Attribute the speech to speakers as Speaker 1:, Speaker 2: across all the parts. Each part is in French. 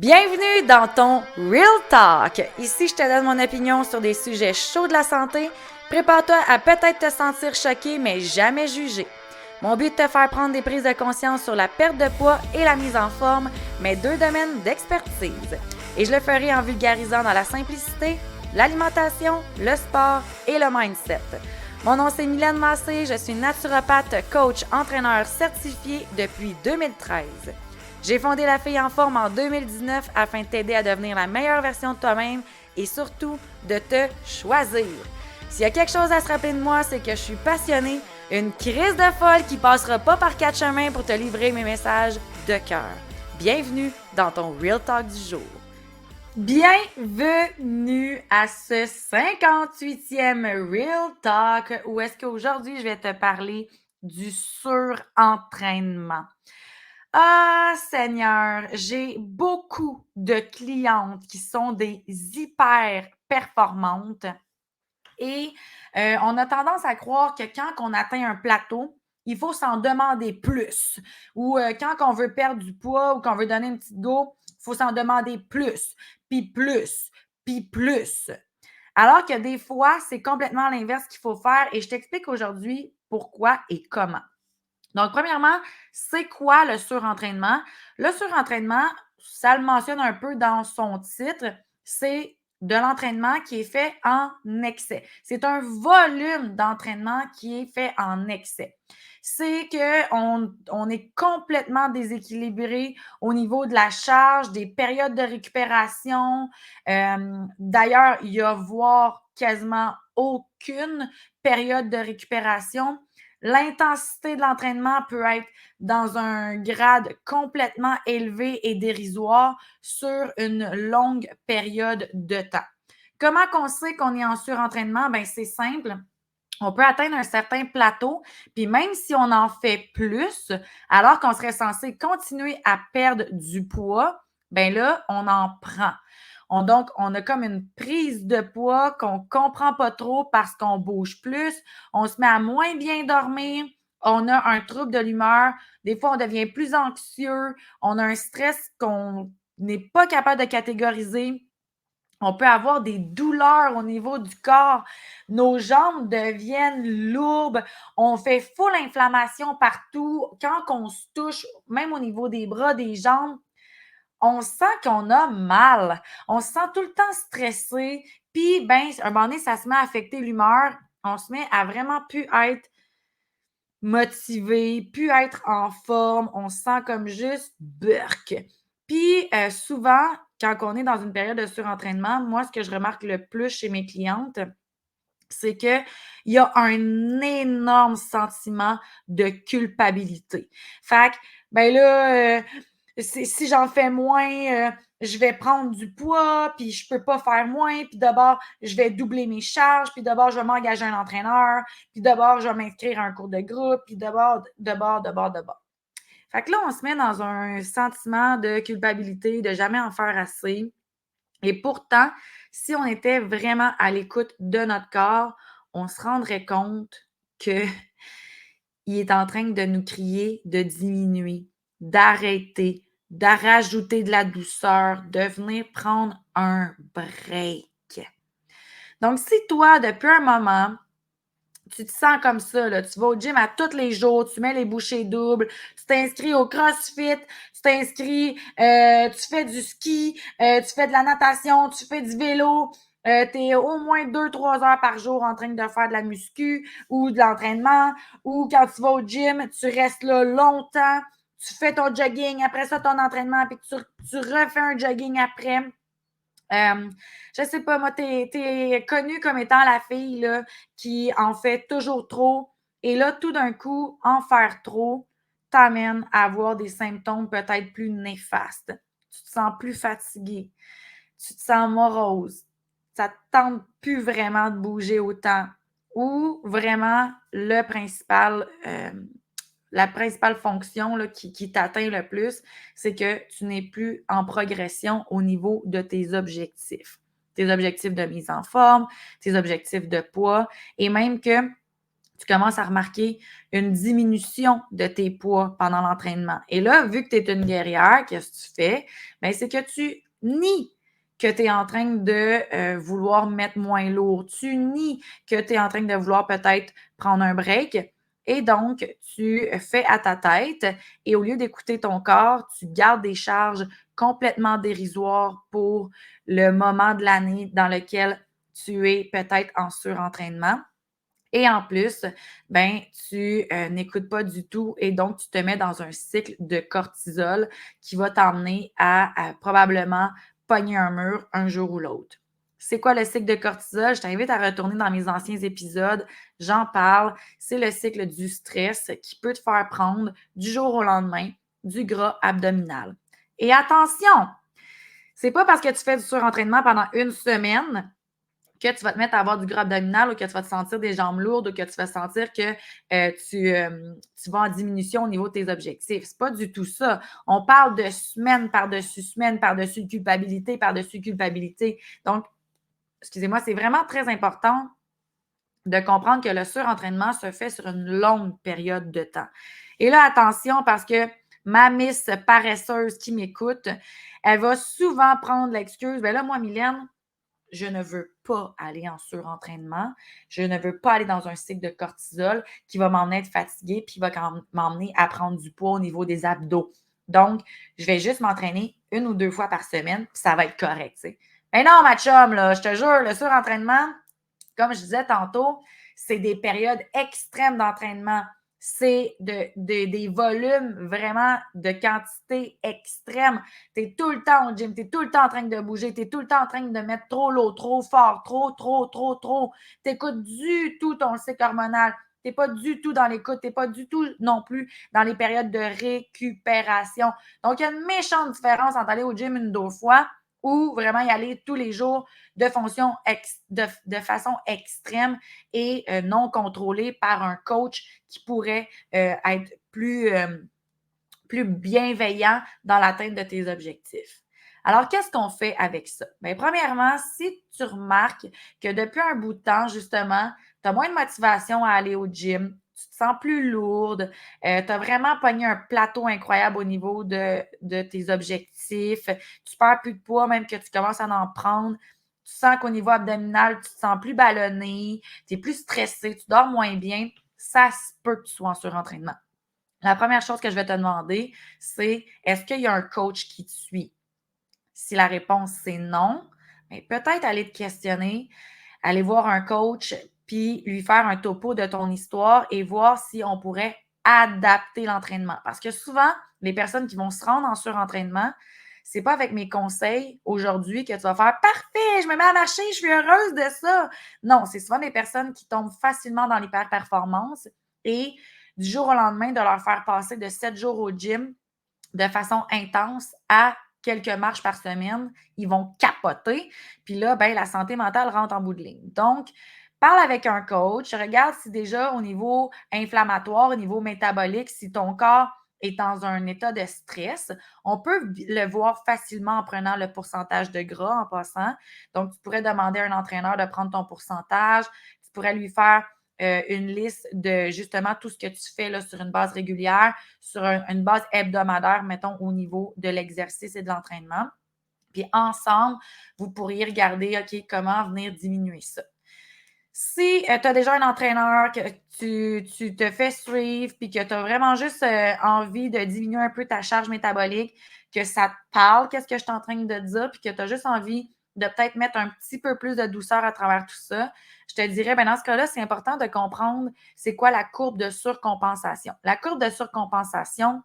Speaker 1: Bienvenue dans ton Real Talk. Ici, je te donne mon opinion sur des sujets chauds de la santé. Prépare-toi à peut-être te sentir choqué, mais jamais jugé. Mon but est de te faire prendre des prises de conscience sur la perte de poids et la mise en forme, mes deux domaines d'expertise. Et je le ferai en vulgarisant dans la simplicité, l'alimentation, le sport et le mindset. Mon nom c'est Mylène Massé, je suis naturopathe, coach, entraîneur certifié depuis 2013. J'ai fondé La Fille en Forme en 2019 afin de t'aider à devenir la meilleure version de toi-même et surtout de te choisir. S'il y a quelque chose à se rappeler de moi, c'est que je suis passionnée, une crise de folle qui passera pas par quatre chemins pour te livrer mes messages de cœur. Bienvenue dans ton Real Talk du jour. Bienvenue à ce 58e Real Talk où est-ce qu'aujourd'hui je vais te parler du surentraînement. Ah, Seigneur, j'ai beaucoup de clientes qui sont des hyper performantes et on a tendance à croire que quand on atteint un plateau, il faut s'en demander plus. Ou quand on veut perdre du poids ou qu'on veut donner une petite go, il faut s'en demander plus, puis plus, puis plus. Alors que des fois, c'est complètement l'inverse qu'il faut faire et je t'explique aujourd'hui pourquoi et comment. Donc, premièrement, c'est quoi le surentraînement? Le surentraînement, ça le mentionne un peu dans son titre, c'est de l'entraînement qui est fait en excès. C'est un volume d'entraînement qui est fait en excès. C'est qu'on est complètement déséquilibré au niveau de la charge, des périodes de récupération. D'ailleurs, il y a voire quasiment aucune période de récupération. L'intensité de l'entraînement peut être dans un grade complètement élevé et dérisoire sur une longue période de temps. Comment qu'on sait qu'on est en surentraînement? Ben, c'est simple. On peut atteindre un certain plateau, puis même si on en fait plus, alors qu'on serait censé continuer à perdre du poids, ben là, on en prend. Donc, on a comme une prise de poids qu'on ne comprend pas trop parce qu'on bouge plus, on se met à moins bien dormir, on a un trouble de l'humeur, des fois on devient plus anxieux, on a un stress qu'on n'est pas capable de catégoriser. On peut avoir des douleurs au niveau du corps. Nos jambes deviennent lourdes. On fait full inflammation partout. Quand on se touche, même au niveau des bras, des jambes, on sent qu'on a mal. On se sent tout le temps stressé. Puis, ben, un moment donné, ça se met à affecter l'humeur. On se met à vraiment plus être motivé, plus être en forme. On se sent comme juste burk. Puis, souvent, quand on est dans une période de surentraînement, moi, ce que je remarque le plus chez mes clientes, c'est qu'il y a un énorme sentiment de culpabilité. Fait que, ben là, si j'en fais moins, je vais prendre du poids, puis je peux pas faire moins, puis d'abord, je vais doubler mes charges, puis d'abord, je vais m'engager un entraîneur, puis d'abord, je vais m'inscrire à un cours de groupe, puis d'abord. Fait que là, on se met dans un sentiment de culpabilité, de jamais en faire assez. Et pourtant, si on était vraiment à l'écoute de notre corps, on se rendrait compte qu'il est en train de nous crier de diminuer, d'arrêter, de rajouter de la douceur, de venir prendre un break. Donc, si toi, depuis un moment, tu te sens comme ça, là. Tu vas au gym à tous les jours, tu mets les bouchées doubles, tu t'inscris au CrossFit, tu t'inscris, tu fais du ski, tu fais de la natation, tu fais du vélo, tu es au moins 2-3 heures par jour en train de faire de la muscu ou de l'entraînement, ou quand tu vas au gym, tu restes là longtemps, tu fais ton jogging, après ça ton entraînement, puis tu refais un jogging après. Je sais pas, moi, t'es connue comme étant la fille là, qui en fait toujours trop. Et là, tout d'un coup, en faire trop t'amène à avoir des symptômes peut-être plus néfastes. Tu te sens plus fatigué, tu te sens morose, ça ne te tente plus vraiment de bouger autant. Ou vraiment, la principale fonction là, qui t'atteint le plus, c'est que tu n'es plus en progression au niveau de tes objectifs. Tes objectifs de mise en forme, tes objectifs de poids, et même que tu commences à remarquer une diminution de tes poids pendant l'entraînement. Et là, vu que tu es une guerrière, qu'est-ce que tu fais? Bien, c'est que tu nies que tu es en train de vouloir mettre moins lourd. Tu nies que tu es en train de vouloir peut-être prendre un break. Et donc, tu fais à ta tête et au lieu d'écouter ton corps, tu gardes des charges complètement dérisoires pour le moment de l'année dans lequel tu es peut-être en surentraînement. Et en plus, ben, tu n'écoutes pas du tout et donc tu te mets dans un cycle de cortisol qui va t'emmener à probablement pogner un mur un jour ou l'autre. C'est quoi le cycle de cortisol? Je t'invite à retourner dans mes anciens épisodes. J'en parle. C'est le cycle du stress qui peut te faire prendre du jour au lendemain du gras abdominal. Et attention, c'est pas parce que tu fais du surentraînement pendant une semaine que tu vas te mettre à avoir du gras abdominal ou que tu vas te sentir des jambes lourdes ou que tu vas sentir que tu vas en diminution au niveau de tes objectifs. C'est pas du tout ça. On parle de semaine par-dessus culpabilité, par-dessus culpabilité. Donc, excusez-moi, c'est vraiment très important de comprendre que le surentraînement se fait sur une longue période de temps. Et là, attention, parce que ma miss paresseuse qui m'écoute, elle va souvent prendre l'excuse, ben là, moi, Mylène, je ne veux pas aller en surentraînement. Je ne veux pas aller dans un cycle de cortisol qui va m'emmener à être fatiguée puis qui va m'emmener à prendre du poids au niveau des abdos. Donc, je vais juste m'entraîner 1 ou 2 fois par semaine puis ça va être correct, tu sais. Mais non, ma chum, là, je te jure, le surentraînement, comme je disais tantôt, c'est des périodes extrêmes d'entraînement. C'est des volumes vraiment de quantité extrême. Tu es tout le temps au gym, tu es tout le temps en train de bouger, tu es tout le temps en train de mettre trop lourd, trop fort, trop. Tu n'écoutes du tout ton cycle hormonal. Tu n'es pas du tout dans l'écoute, tu n'es pas du tout non plus dans les périodes de récupération. Donc, il y a une méchante différence entre aller au gym 1 ou 2 fois ou vraiment y aller tous les jours de façon extrême et non contrôlée par un coach qui pourrait être plus bienveillant dans l'atteinte de tes objectifs. Alors, qu'est-ce qu'on fait avec ça? Bien, premièrement, si tu remarques que depuis un bout de temps, justement, tu as moins de motivation à aller au gym, tu te sens plus lourde, tu as vraiment pogné un plateau incroyable au niveau de tes objectifs, tu perds plus de poids, même que tu commences à en prendre, tu sens qu'au niveau abdominal, tu te sens plus ballonné, tu es plus stressé, tu dors moins bien, ça se peut que tu sois en surentraînement. La première chose que je vais te demander, c'est est-ce qu'il y a un coach qui te suit? Si la réponse c'est non, bien, peut-être aller te questionner, aller voir un coach, puis lui faire un topo de ton histoire et voir si on pourrait adapter l'entraînement. Parce que souvent, les personnes qui vont se rendre en surentraînement, c'est pas avec mes conseils aujourd'hui que tu vas faire parfait, je me mets à marcher, je suis heureuse de ça. Non, c'est souvent des personnes qui tombent facilement dans l'hyperperformance et du jour au lendemain, de leur faire passer de 7 jours au gym de façon intense à quelques marches par semaine, ils vont capoter. Puis là, ben, la santé mentale rentre en bout de ligne. Donc, parle avec un coach, regarde si déjà au niveau inflammatoire, au niveau métabolique, si ton corps est dans un état de stress. On peut le voir facilement en prenant le pourcentage de gras en passant. Donc, tu pourrais demander à un entraîneur de prendre ton pourcentage. Tu pourrais lui faire une liste de justement tout ce que tu fais là, sur une base régulière, sur une base hebdomadaire, mettons, au niveau de l'exercice et de l'entraînement. Puis ensemble, vous pourriez regarder, OK, comment venir diminuer ça. Si tu as déjà un entraîneur, que tu te fais suivre, puis que tu as vraiment juste envie de diminuer un peu ta charge métabolique, que ça te parle, qu'est-ce que je suis en train de dire, puis que tu as juste envie de peut-être mettre un petit peu plus de douceur à travers tout ça, je te dirais, ben dans ce cas-là, c'est important de comprendre c'est quoi la courbe de surcompensation. La courbe de surcompensation,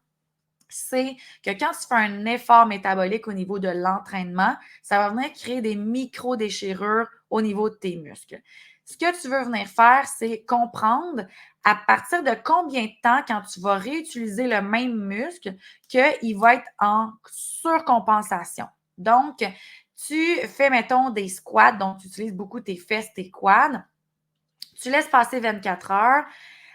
Speaker 1: c'est que quand tu fais un effort métabolique au niveau de l'entraînement, ça va venir créer des micro-déchirures au niveau de tes muscles. Ce que tu veux venir faire, c'est comprendre à partir de combien de temps, quand tu vas réutiliser le même muscle, qu'il va être en surcompensation. Donc, tu fais, mettons, des squats, donc tu utilises beaucoup tes fesses, tes quads. Tu laisses passer 24 heures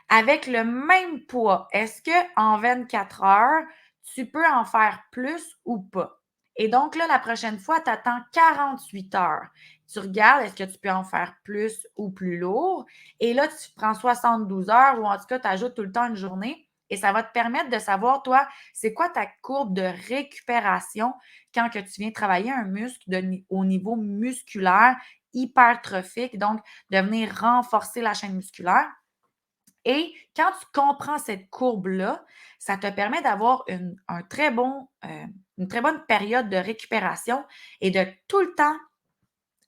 Speaker 1: avec le même poids. Est-ce qu'en 24 heures, tu peux en faire plus ou pas? Et donc là, la prochaine fois, tu attends 48 heures. tu regardes est-ce que tu peux en faire plus ou plus lourd. Et là, tu prends 72 heures ou en tout cas, tu ajoutes tout le temps une journée et ça va te permettre de savoir, toi, c'est quoi ta courbe de récupération quand que tu viens travailler un muscle au niveau musculaire hypertrophique, donc de venir renforcer la chaîne musculaire. Et quand tu comprends cette courbe-là, ça te permet d'avoir une très bonne période de récupération et de tout le temps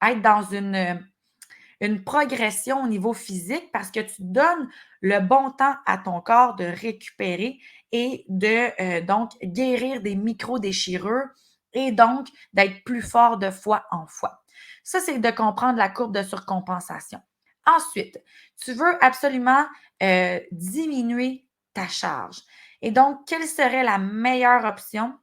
Speaker 1: être dans une progression au niveau physique parce que tu donnes le bon temps à ton corps de récupérer et de donc guérir des micro-déchirures et donc d'être plus fort de fois en fois. Ça, c'est de comprendre la courbe de surcompensation. Ensuite, tu veux absolument diminuer ta charge. Et donc, quelle serait la meilleure option?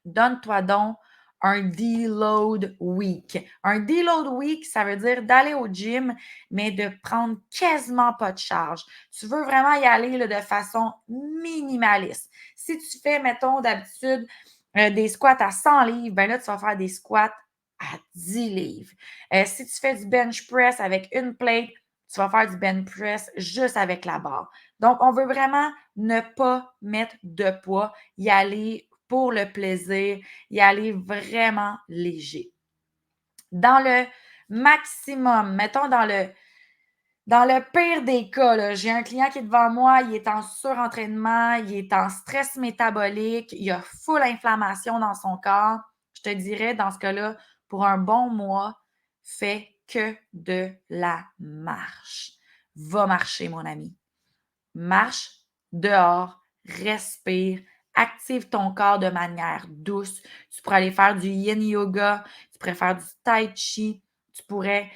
Speaker 1: Donne-toi donc un deload week. Un deload week, ça veut dire d'aller au gym, mais de prendre quasiment pas de charge. Tu veux vraiment y aller là, de façon minimaliste. Si tu fais, mettons, d'habitude, des squats à 100 livres, ben là, tu vas faire des squats à 10 livres. Si tu fais du bench press avec une plate, tu vas faire du bench press juste avec la barre. Donc, on veut vraiment ne pas mettre de poids, y aller pour le plaisir, y aller vraiment léger. Dans le maximum, mettons dans le pire des cas, là, j'ai un client qui est devant moi, il est en surentraînement, il est en stress métabolique, il a full inflammation dans son corps. Je te dirais, dans ce cas-là, pour un bon mois, fais que de la marche. Va marcher, mon ami. Marche dehors, respire, active ton corps de manière douce. Tu pourrais aller faire du yin yoga, tu pourrais faire du tai chi, tu pourrais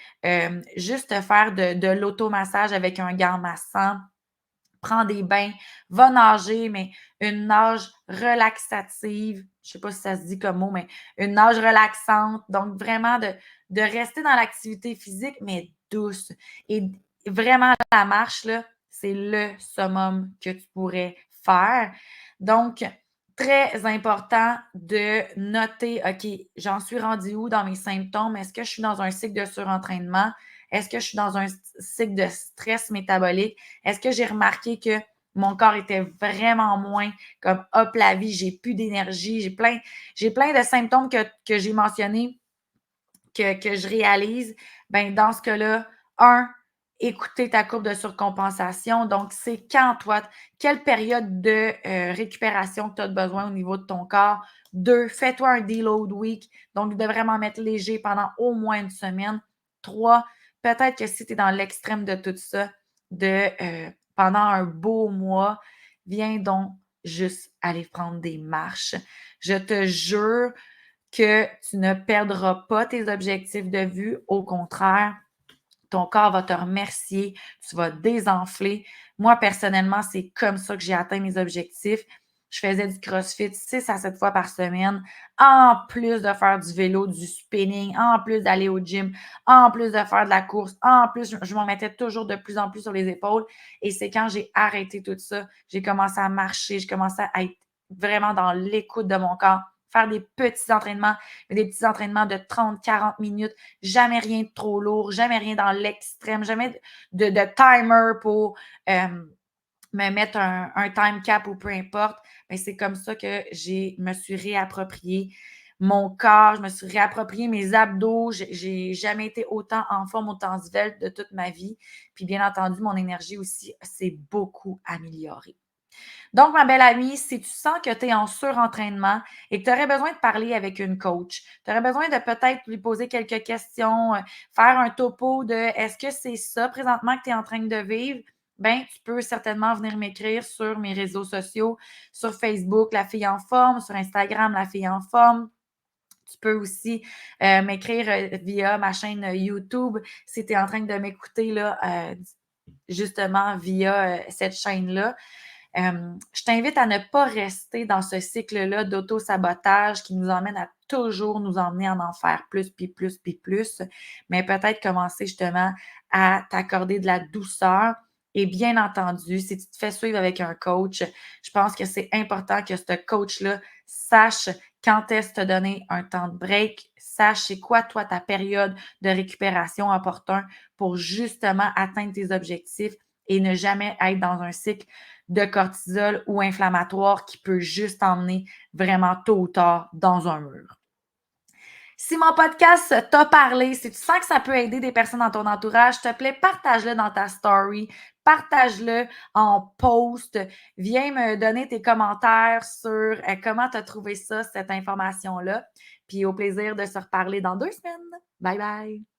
Speaker 1: juste faire de l'automassage avec un gant massant. Prends des bains, va nager, mais une nage relaxative. Je ne sais pas si ça se dit comme mot, mais une nage relaxante. Donc, vraiment de rester dans l'activité physique, mais douce. Et vraiment, la marche, là, c'est le summum que tu pourrais faire. Donc, très important de noter, OK, j'en suis rendu où dans mes symptômes? Est-ce que je suis dans un cycle de surentraînement? Est-ce que je suis dans un cycle de stress métabolique? Est-ce que j'ai remarqué que mon corps était vraiment moins comme hop la vie, j'ai plus d'énergie, j'ai plein de symptômes que j'ai mentionnés que je réalise, ben dans ce cas-là, un, écouter ta courbe de surcompensation. Donc, c'est quand toi, quelle période de récupération que tu as besoin au niveau de ton corps. Deux, fais-toi un deload week, donc de vraiment mettre léger pendant au moins une semaine. Trois, peut-être que si tu es dans l'extrême de tout ça, pendant un beau mois, viens donc juste aller prendre des marches. Je te jure que tu ne perdras pas tes objectifs de vue. Au contraire, ton corps va te remercier, tu vas désenfler. Moi, personnellement, c'est comme ça que j'ai atteint mes objectifs. Je faisais du CrossFit 6 à 7 fois par semaine, en plus de faire du vélo, du spinning, en plus d'aller au gym, en plus de faire de la course, en plus, je m'en mettais toujours de plus en plus sur les épaules. Et c'est quand j'ai arrêté tout ça, j'ai commencé à marcher, j'ai commencé à être vraiment dans l'écoute de mon corps, faire des petits entraînements, mais des petits entraînements de 30-40 minutes, jamais rien de trop lourd, jamais rien dans l'extrême, jamais de timer pour me mettre un time cap ou peu importe. Mais c'est comme ça que me suis réapproprié mon corps, je me suis réapproprié mes abdos. J'ai jamais été autant en forme, autant svelte de toute ma vie. Puis bien entendu, mon énergie aussi s'est beaucoup améliorée. Donc, ma belle amie, si tu sens que tu es en surentraînement et que tu aurais besoin de parler avec une coach, tu aurais besoin de peut-être lui poser quelques questions, faire un topo de est-ce que c'est ça présentement que tu es en train de vivre? Ben, tu peux certainement venir m'écrire sur mes réseaux sociaux, sur Facebook, La Fille en forme, sur Instagram, La Fille en forme. Tu peux aussi m'écrire via ma chaîne YouTube si tu es en train de m'écouter là, justement via cette chaîne-là. Je t'invite à ne pas rester dans ce cycle-là d'auto-sabotage qui nous emmène à toujours nous emmener en faire plus, puis plus, puis plus, mais peut-être commencer justement à t'accorder de la douceur. Et bien entendu, si tu te fais suivre avec un coach, je pense que c'est important que ce coach-là sache quand est-ce te donner un temps de break, sache c'est quoi, toi, ta période de récupération opportun pour justement atteindre tes objectifs et ne jamais être dans un cycle de cortisol ou inflammatoire qui peut juste emmener vraiment tôt ou tard dans un mur. Si mon podcast t'a parlé, si tu sens que ça peut aider des personnes dans ton entourage, s'il te plaît, partage-le dans ta story, partage-le en post, viens me donner tes commentaires sur comment tu as trouvé ça, cette information-là. Puis au plaisir de se reparler dans 2 semaines. Bye bye!